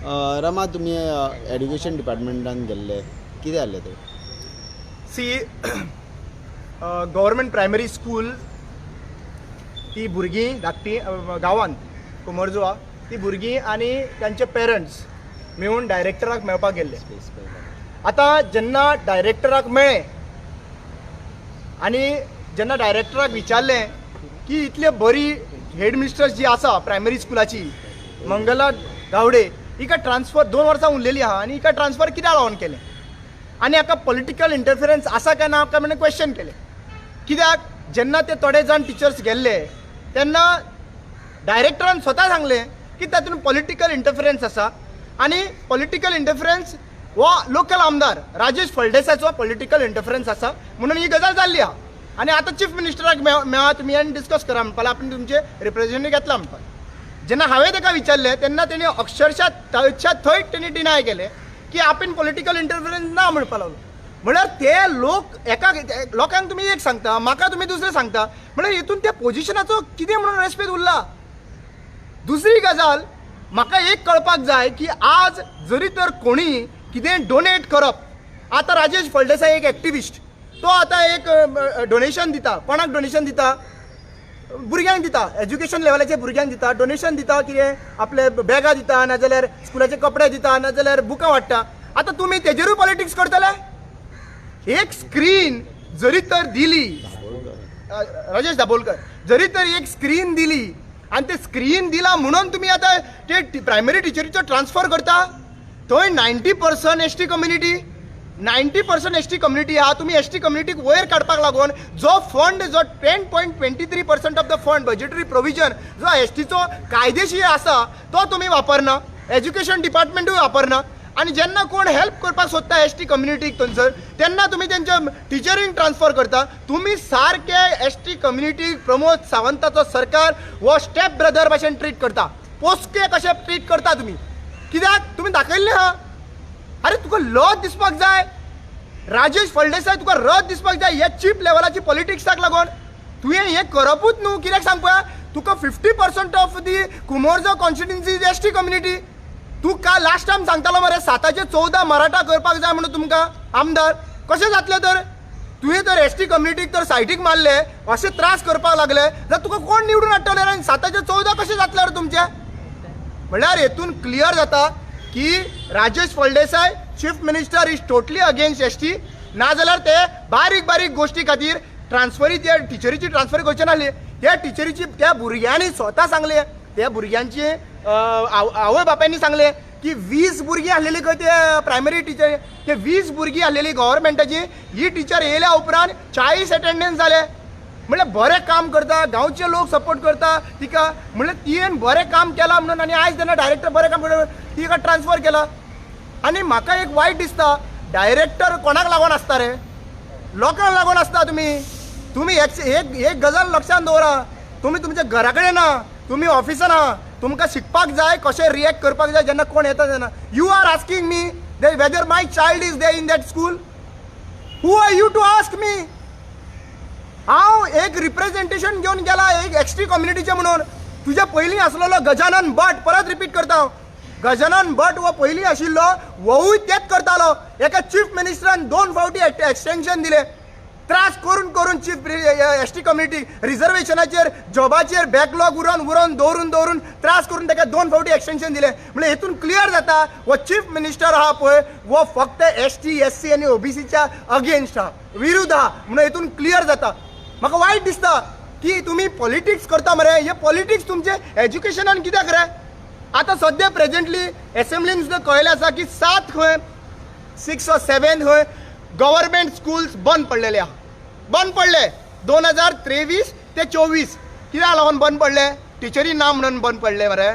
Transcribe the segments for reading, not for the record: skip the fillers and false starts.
रमा तुम्ही एड्युकेशन डिपार्टमेंटान गेल्ले कितें जाल्लें ते सी गव्हर्मेंट प्रायमरी स्कूल ती भुरगीं धाकटी गांवांत कुमरजुआ ती भुरगीं आनी तांचे पेरंट्स मेळून डायरेक्टराक मेळपाक गेल्ले. आतां जेन्ना डायरेक्टराक मेळ्ळें आनी जेन्ना डायरेक्टराक विचारलें की इतले बरी हेड मिस्ट्रेस जी आसा प्रायमरी स्कुलाची मंगला गावडे हिका ट्रान्सफर 2 वर्सां उरलेली आहा आनी हिका ट्रान्सफर कित्याक लागून केलें आनी हाका पॉलिटिकल इंटरफिरन्स आसा काय ना काय म्हणून क्वेश्चन केलें. कित्याक जेन्ना ते थोडे जाण टिचर्स गेल्ले तेन्ना डायरेक्टरान स्वता सांगलें की तातूंत पॉलिटिकल इंटरफिरन्स आसा आनी पॉलिटिकल इंटरफिरन्स हो लोकल आमदार राजेश फळदेसायचो पॉलिटिकल इंटरफिरन्स आसा म्हणून ही गजाल जाल्ली आहा. आनी आतां चीफ मिनिस्टराक मेळा तुमी आनी डिस्कस करा म्हणपाक आपण तुमचे रिप्रेझेंटेटिव्ह घेतला म्हणपाक. जेन्ना हांवें ताका विचारलें तेन्ना तेणी अक्षरशः थंय तेणी डिनाय केलें की आपण पॉलिटिकल इंटरफिरन्स ना म्हणपाक लागलो. म्हळ्यार ते लोक एका लोकांक तुमी एक सांगता म्हाका तुमी दुसरें सांगता म्हळ्यार हितून त्या पोजिशनाचो कितें म्हणून रेस्पेक्ट उरला. दुसरी गजाल म्हाका एक कळपाक जाय की आज जरी तर कोणी कितें डोनेट करप आतां राजेश फळदेसाय एक एक्टिविस्ट तो आतां एक डोनेशन दिता कोणाक डोनेशन दिता भुरग्यांक दिता एज्युकेशन लेवलाच्या भुरग्यांक दिता डोनेशन दिता कितें आपले बॅगां दिता नाजाल्यार स्कुलाचे कपडे दिता नाजाल्यार बुकां वाडटा. आतां तुमी तेजेरूय पॉलिटिक्स करतले. एक स्क्रीन जरी तर दिली राजेश दाबोलकर जरी तर एक स्क्रीन दिली आनी ते स्क्रीन दिला म्हणून तुमी आतां ते प्रायमरी टिचरीचो ट्रान्सफर करता. थंय 90% एसटी कम्युनिटी 90% एसटी कम्युनिटी आहा. तुमी एसटी कम्युनिटीक वयर काडपाक लागून जो फंड जो 10.23% of the fund budgetary provision जो एसटीचो कायदेशीर आसा तो तुमी वापरना. एज्युकेशन डिपार्टमेंटूय वापरना. आनी जेन्ना कोण हेल्प करपाक सोदता एसटी कम्युनिटीक थंयसर तेन्ना तुमी तेंच्या टिचरींक ट्रान्सफर करता. तुमी सारके एसटी कम्युनिटीक प्रमोद सावंताचो सरकार हो स्टेप ब्रदर भशेन ट्रीट करता. पोसके कशे ट्रीट करता तुमी. कित्याक तुमी दाखयल्लें आहा. अरे तुका लज दिसपाक जाय. राजेश फळदेसाय तुका रज दिसपाक जाय हे चीप लेवलाची पॉलिटिक्साक लागून तुवें हें करपूच न्हू. कित्याक सांग पळय तुका 50% of the Cumbarjua constituency is ST community. तू का लास्ट टायम सांगतालो मरे 7चे 14 मराठा करपाक जाय म्हणून तुमकां आमदार कशें जातलें तर तुवें तर एसटी कम्युनिटीक तर सायटीक मारले अशें त्रास करपाक लागले जाल्यार तुका कोण निवडून हाडटले रे. 7चे 14 कशें जातले रे तुमचे. म्हळ्यार हेतून क्लियर जाता की Rajesh Phaldesai chief minister is totally against ST नाजाल्यार ते बारीक बारीक गोश्टी खातीर ट्रान्सफरी त्या टिचरीची ट्रान्सफर करचे नासली. त्या टिचरीची त्या भुरग्यांनी स्वता सांगले त्या भुरग्यांची आवय बापायनी सांगले की 20 भुरगीं आसलेली खंय ते प्रायमरी टिचर ते 20 भुरगीं आसलेली गव्हर्मेंटाची ही टिचर येयल्या उपरांत 40 अटेंडन्स जाले. म्हणल्यार बरें काम करता गांवचे लोक सपोर्ट करता तिका म्हणल्यार तियेन बरें काम केलां म्हणून आनी आयज जेन्ना डायरेक्टर बरें काम करता तिका ट्रान्सफर केला. आनी म्हाका एक वायट दिसता डायरेक्टर कोणाक लागून आसता रे. लोकांक लागून आसता. तुमी एक गजाल लक्षांत दवरा. तुमी तुमच्या घरा कडेन ना तुमी ऑफिसान आहा. तुमकां शिकपाक जाय कशें रिएक्ट करपाक जाय जेन्ना कोण येता तेन्ना. You are asking me whether my child is there in that school. Who are you to ask me. हांव एक रिप्रेझेंटेशन घेवन गेला एक एसटी कम्युनिटीचे म्हणून. तुज्या पयलीं आसलेलो गजानन भट परत रिपीट करता हांव. गजानन भट हो पयलीं आशिल्लो वोवूय तेच करतालो. एका चीफ मिनिस्टरान 2 फावटी एक्सटेंशन दिले. त्रास करून करून चीफ एसटी कम्युनिटी रिजर्वेशनाचेर जॉबाचेर बॅकलॉग उरोवन दवरून त्रास करून ताका 2 फावटी एक्सटेंशन दिले. म्हणजे हेतून क्लियर जाता हो चीफ मिनिस्टर आहा पळय हो फक्त एसटी एससी आनी ओबीसीच्या अगेन्स्ट आहा विरुद्ध आहा म्हणून हेतून क्लियर जाता. म्हाका वायट दिसता की तुमी पॉलिटिक्स करता मरे. हे पॉलिटिक्स तुमचे एज्युकेशनान कित्याक रे. आतां सद्या प्रेझेंटली एसेंब्लीन सुद्दां कळयलें आसा की 7 खंय 6 or 7 खंय गव्हर्मेंट स्कूल्स बंद पडलेले आहा. बंद पडले 2023 ते 24. कित्याक लागून बंद पडले. टिचरी ना म्हणून बंद पडले मरे.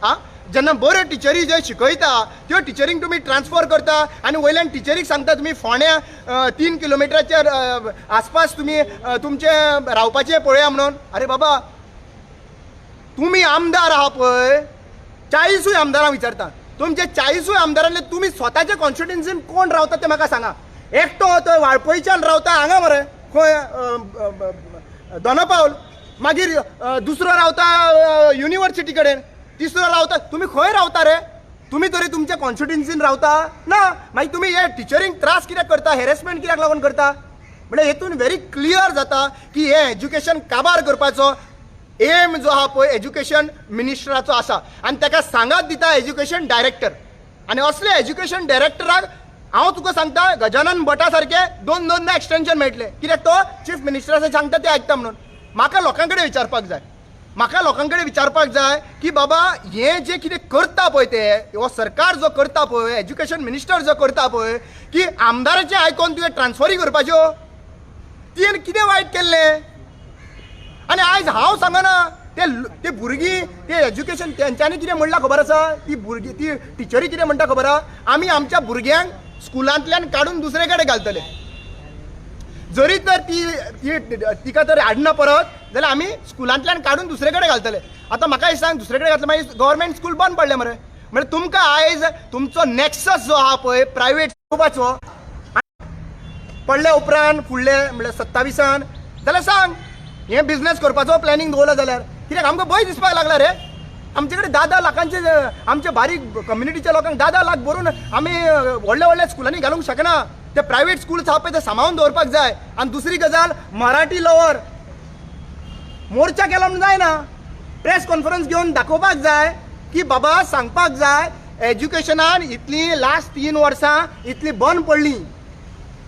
आं जेन्ना बऱ्यो टिचरी जे शिकयता त्यो टिचरींक तुमी ट्रान्सफर करता आनी वयल्यान टिचरीक सांगता तुमी फोंड्या 3 किलोमिटराचेर आसपास तुमी तुमचे रावपाचें पळया म्हणून. अरे बाबा तुमी आमदार आहा पळय 40 आमदारां विचारता. तुमचे 40 आमदारांतले तुमी स्वताच्या कॉन्स्टिट्युएन्सीन कोण रावता ते म्हाका सांगा. एकटो थंय वाळपयच्यान रावता हांगा मरे खंय दोनापावल. मागीर दुसरो रावता युनिवर्सिटी कडेन. तिसरो रावता. तुमी खंय रावता रे. तुम्ही तरी तुमच्या कॉन्स्टिट्युन्सीन रावता ना, मागीर तुम्ही हे टिचरींक त्रास कित्याक करता, हेरेसमेंट कित्याक लागून करता? म्हणजे हेतून व्हेरी क्लियर जाता की हे एज्युकेशन काबार करपाचो एम जो आहा पळय एज्युकेशन मिनिस्टराचो आसा, आनी ताका सांगात दिता एज्युकेशन डायरेक्टर. आनी असले एज्युकेशन डायरेक्टराक हांव तुका सांगता गजानन भटा सारके दोनदा एक्सटेंशन मेळटले, कित्याक तो चीफ मिनिस्टराचे सांगता ते आयकता म्हणून. म्हाका लोकां कडेन विचारपाक जाय की बाबा हे जे कितें करता पळय ते हो सरकार जो करता पळय, एज्युकेशन मिनिस्टर जो करता पळय, की आमदाराचें आयकोन तुवें ट्रान्सफरी करपाच्यो, तियेन कितें वायट केल्लें? आनी आयज हांव सांगना ते भुरगीं ते एज्युकेशन तेंच्यांनी कितें म्हणलां खबर आसा? ती भुरगीं ती टिचरी कितें म्हणटा खबर आहा? आमी आमच्या भुरग्यांक स्कुलांतल्यान काडून दुसरे कडेन घालतले. जरी तर तिका तर हाडना परत जाल्यार आमी स्कुलांतल्यान काडून दुसरे कडेन घालतले. आतां म्हाका एक सांग, दुसरे कडेन घातले मागीर गव्हर्मेंट स्कूल बंद पडले मरे. म्हणजे तुमकां आयज तुमचो नॅक्सस जो आहा पळय प्रायवेट स्कुलाचो पडले उपरांत फुडले म्हणल्यार 27 जाल्यार सांग हे बिझनेस करपाचो प्लॅनिंग दवरला जाल्यार कित्याक आमकां भंय दिसपाक लागला रे. आमचे कडेन 10 लाखांचे आमचे बारीक कम्युनिटीच्या लोकांक 10 लाख भरून आमी व्हडल्या स्कुलांनी घालूंक शकना. ते प्रायवेट स्कूल्स आहा पळय ते सांबाळून दवरपाक जाय. आनी दुसरी गजाल, मराठी लवर मोर्चा केलो म्हणून जायना, प्रेस कॉन्फरन्स घेवन दाखोवपाक जाय की बाबा सांगपाक जाय एज्युकेशनान इतली लास्ट 3 वर्सां इतली बंद पडली.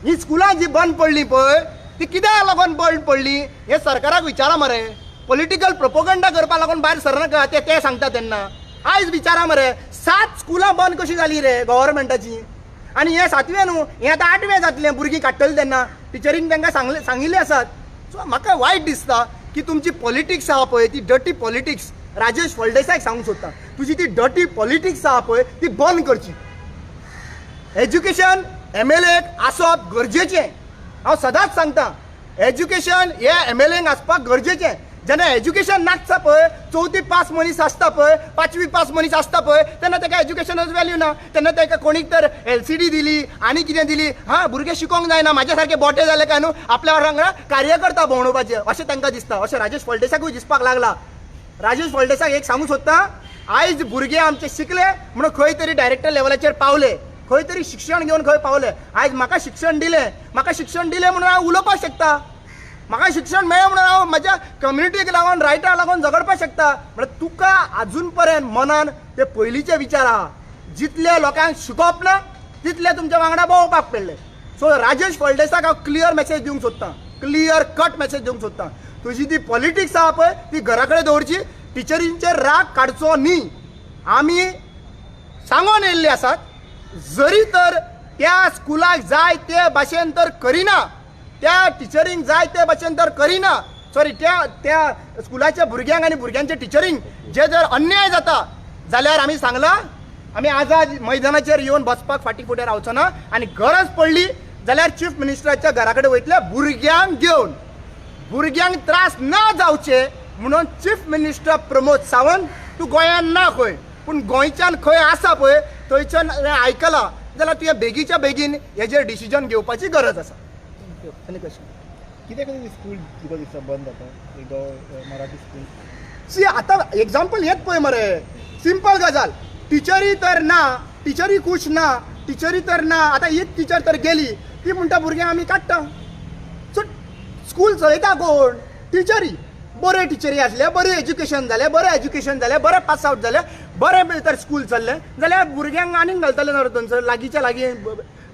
ही स्कुलां जी बंद पडली पळय ती कित्याक लागून बंद पडली हे सरकाराक विचारा मरे. पॉलिटिकल प्रोपोगंडा करपा लागून भायर सरनाका ते सांगता तेन्ना. आयज विचारा मरे 7 स्कुलां बंद कशी जाली रे गव्हर्मेंटाची. आनी हे 7वें न्हू, हे आतां 8वें जातलें भुरगीं काडटलीं तेन्ना. टिचरींक तांकां सांगिल्लें आसात. सो म्हाका वायट दिसता की तुमची पॉलिटिक्स आहा पळय ती डर्टी पॉलिटिक्स राजेश फळदेसायक सांगूंक सोदता, तुजी ती डर्टी पॉलिटिक्स आहा पळय ती बंद करची. एज्युकेशन MLAक आसप गरजेचें. हांव सदांच सांगता एज्युकेशन हे MLAक आसपाक गरजेचें. जेन्ना एज्युकेशन नासता पळय, 4थी पास मनीस आसता पळय, 5वी पास मनीस आसता पळय, तेन्ना ताका एज्युकेशनाचो व्हॅल्यू ना. तेन्ना ताका कोणीक तर LCD दिली आनी कितें दिली, हां भुरगे शिकोंक जायना, म्हाज्या सारके बोटे जाले काय न्हू आपल्या वांगडा कार्यकर्ता भोंवडोवपाचे अशें तांकां दिसता. अशें राजेश फळदेसाकूय दिसपाक लागला. राजेश फळदेसाक एक सांगूंक सोदता, आयज भुरगे आमचे शिकले म्हणून खंय तरी डायरेक्टर लेवलाचेर पावले, खंय तरी शिक्षण घेवन खंय पावले. आयज म्हाका शिक्षण दिलें म्हणून हांव उलोवपाक शकता, म्हाका शिक्षण मेळ्ळें म्हणून हांव म्हाज्या कम्युनिटीक लागून रायटाक लागून झगडपाक शकता. म्हणजे तुका आजून पर्यंत मनान ते पयलींचे विचार आहा. जितले लोकांक शिकोवप ना तितले तुमच्या वांगडा भोंवपाक पडले. सो राजेश फळदेसाक हांव क्लियर मेसेज दिवंक सोदतां, क्लियर कट मेसेज दिवंक सोदतां. तुजी ती पॉलिटिक्स आहा पळय ती घरा कडेन दवरची. टिचरींचेर राग काडचो न्ही. आमी सांगून येयल्ले आसात, जरी तर त्या स्कुलाक जाय ते भाशेन तर करिना, त्या टिचरींक जाय ते भाशेन तर करिना, सॉरी त्या स्कुलाच्या भुरग्यांक आनी भुरग्यांच्या टिचरींक जे जर अन्याय जाता जाल्यार आमी सांगला आमी आझाद मैदानाचेर येवन बसपाक फाटी फुडें रावचो ना. आनी गरज पडली जाल्यार चीफ मिनिस्टराच्या घरा कडेन वयतले भुरग्यांक घेवन. भुरग्यांक त्रास ना जावचे म्हणून चीफ मिनिस्टर प्रमोद सावंत तूं गोंयांत ना खंय पूण गोंयच्यान खंय आसा पळय थंयच्यान आयकलां जाल्यार तुवें बेगीच्या बेगीन हेजेर डिसिजन घेवपाची गरज आसा. कित्याक स्कूल तुका दिसता बंद जाता मराठी स्कूल? सी आतां एग्जाम्पल हेच पळय मरे, सिंपल गजाल. टिचरी तर ना, टिचरी खुश ना, टिचरी तर ना. आतां एक टिचर तर गेली ती म्हणटा भुरग्यांक आमी काडटा. सो स्कूल चलयता कोण? टिचरी. बरे टिचरी आसले, बरें एज्युकेशन जालें, बरे पास आउट जाले, बरें तर स्कूल चल्लें जाल्यार भुरग्यांक आनीक घालतले ना थंयसर लागींच्या लागीं.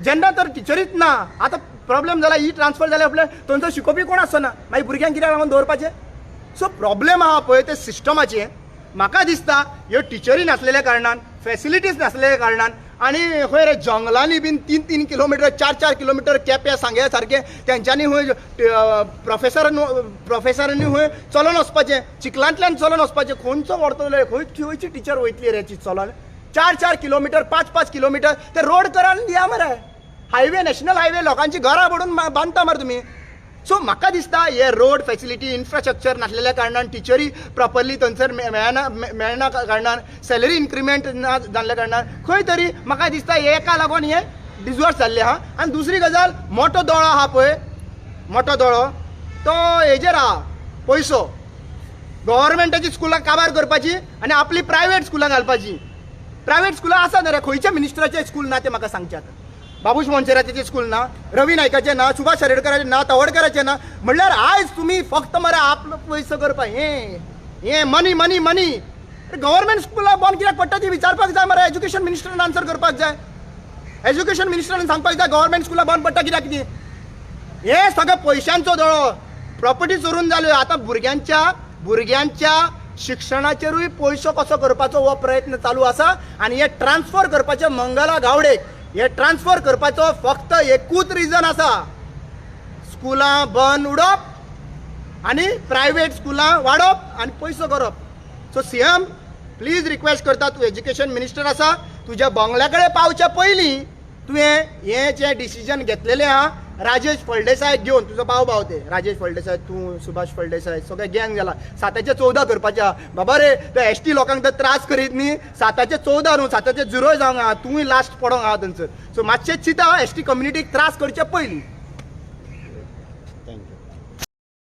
जेन्ना तर टिचरीच ना, आतां प्रॉब्लेम जाला, ही ट्रान्सफर जाल्या आपल्या थंयसर शिकोवपी कोण आसना, मागीर भुरग्यांक कित्याक लागून दवरपाचें? सो प्रॉब्लेम आहा पळय ते सिस्टमाचें. म्हाका दिसता ह्यो टिचरी नासलेल्या कारणान, फॅसिलिटीज नासलेल्या कारणान आनी खंय रे जंगलांनी बीन 3-3 किलोमिटर 4-4 किलोमिटर केप्यां सांग्या सारकें तेंच्यांनी खंय प्रोफेसरांनी खंय चलोन वचपाचें, चिखलांतल्यान चलोन वचपाचें. खंयचो व्हरतले, खंयची टिचर वयतली रे चलोन 4-4 किलोमिटर 5-5 किलोमिटर ते रोड करान दिया मरे. हायवे, नॅशनल हायवे लोकांची घरां पडून बांदता मरे तुमी. सो म्हाका दिसता हे रोड फॅसिलिटी इन्फ्रास्ट्रक्चर नासलेल्या कारणान टिचरी प्रॉपरली थंयसर मेळना कारणान, सॅलरी इन्क्रिमेंट ना जाल्ल्या कारणान खंय तरी म्हाका दिसता हेका लागून हे डिजॉर्ट जाल्ले आहा. आनी दुसरी गजाल, मोठो दोळो आहा पळय, मोठो दोळो तो हेजेर आहा पयसो. गव्हर्मेंटाची स्कुलां काबार करपाची आनी आपली प्रायवेट स्कुलां घालपाची. प्रायव्हेट स्कुलां आसा न्हय रे, खंयच्या मिनिस्टराचे स्कूल ना ते म्हाका सांगचे आतां. बाबूश मोन्सेराचे स्कूल ना, रवी नायकाचे ना, सुभाष शेरेडकराचे ना, तवडकराचे ना. म्हणल्यार आयज तुमी फक्त मरे आपलो पयसो करपा हे मनी मनी मनी. गव्हर्मेंट स्कुलां बंद कित्याक पडटा ती विचारपाक जाय मरे. एज्युकेशन मिनिस्टरान आन्सर करपाक जाय. एज्युकेशन मिनिस्टरान सांगपाक जाय गव्हर्मेंट स्कुलां बंद पडटा कित्याक ती. हे सगळं पयशांचो दळो, प्रॉपर्टी चोरून जाल्यो. आतां भुरग्यांच्या शिक्षणाचेरूय पयसो कसो करपाचो हो प्रयत्न चालू आसा. आनी हे ट्रान्सफर करपाचे मंगला गावडेक हे ट्रान्सफर करपाचो फक्त एकूच रिजन आसा, स्कुलां बंद उडोवप आनी प्रायव्हेट स्कुलां वाडोवप आनी पयसो करप. सो सीएम प्लीज रिक्वेस्ट करता, तूं एज्युकेशन मिनिस्टर आसा, तुज्या बंगल्या कडेन पावच्या पयलीं तुवें हे जे डिसिजन घेतलेलें आहा राजेश फळदेसायक घेवन, तुजो भाव ते राजेश फळदेसाय, तूं सुभाष फळदेसाय सगळे गँग गेला 7/14 करपाचें आहा. बाबा रे ते एसटी लोकांक तर त्रास करीत न्ही, 7/14 न्हू, 7/0 जावंक आहा, तूंय लास्ट पडोंक आहा थंयसर. सो मातशें चिंता एसटी कम्युनिटीक त्रास करचे पयलीं.